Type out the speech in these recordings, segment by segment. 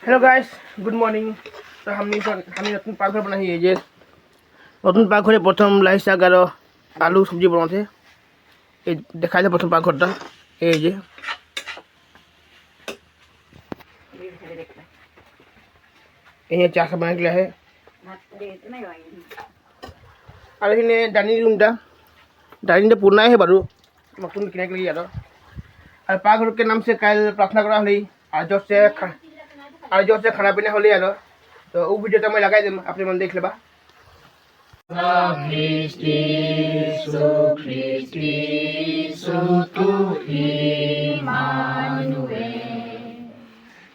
Hello guys, good morning. तो हमने नतून पाकघर बनाई है। जे नतून पाकघरे प्रथम लाई शाक और आलू सब्जी बनाते ये देखा जाए प्रथम पाकघरटा ये जे ये चार सब बना है और ये डाइनिंग रूमटा डाइनिंग पुराना है बारू नतून किना के लिए और पाकघर के नाम से कल प्रार्थना करा हली और जो से खाना पीना होली यार तो वो वीडियो मैं लगाई दूँ अपने मन देख लेबा।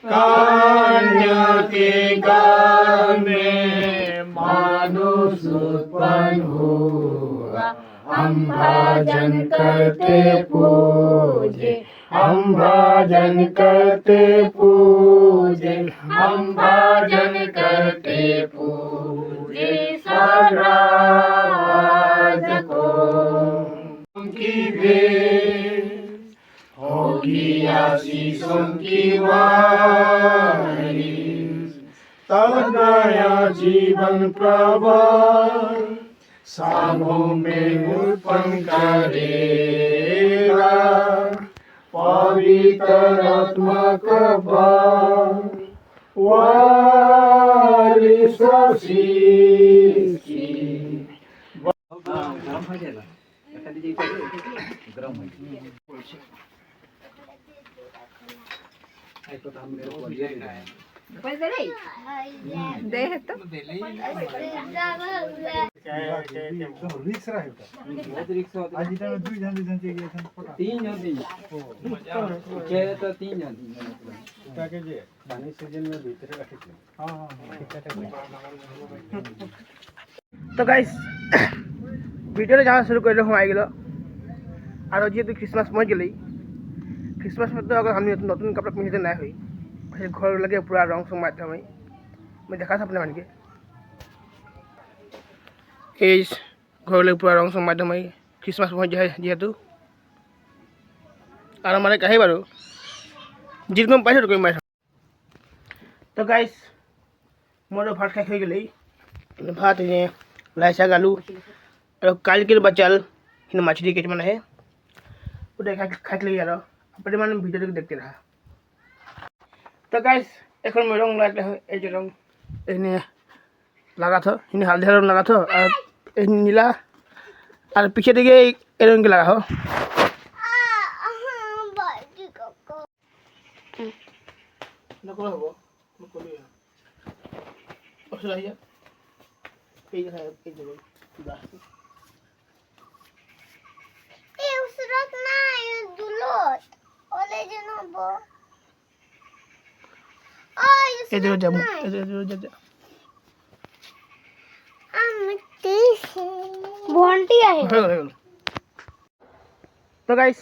कन्या के गर्भ में मानुष उत्पन्न हुआ, हम भजन करते पूजे, हम भजन करते पूजे, हम भजन करते पूजे सराज को की भेंट होगी आशीषों की वारिस, तब नया जीवन प्रभु सामों में उत्पन्न करेगा, पवित्र आत्मा का वारिस आशीष की। तो गाइस वीडियो जहाँ शुरू कर हम आई और जी तो क्रिसमस पहुँच गई। क्रिसमस में तो अगर हम नतून कपड़ा पिंधते ना हुई घर लगे पूरा रंग संग माध्यम मैं देखा था अपने मन के घर लगे पूरा रंग संग माध्यम क्रिसमस पहुँच जाए जीतु और हमारे कहे बारू जितम पास कोई मार। तो गाइस मोर भात खाई हो गई भात लाई शाक आलू और कल के बचाल मछली के मन है खा लिया और अपने मन भिडियो देखते रहा। तो गाइस এখন मैं रंग लगा जो रंग लगा था हल्दी रंग लगा था और नीला और पीछे दिखे रंग के लगा हो इधर जा तो गाइस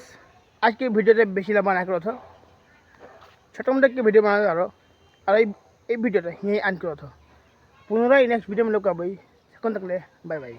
आज की भिडियो बेसि लम्बा ना करो छोटा मोटा की भिडियो बना और भिडियो आन करो पुनः नेक्स्ट भिडियो में लोग बाय बाय।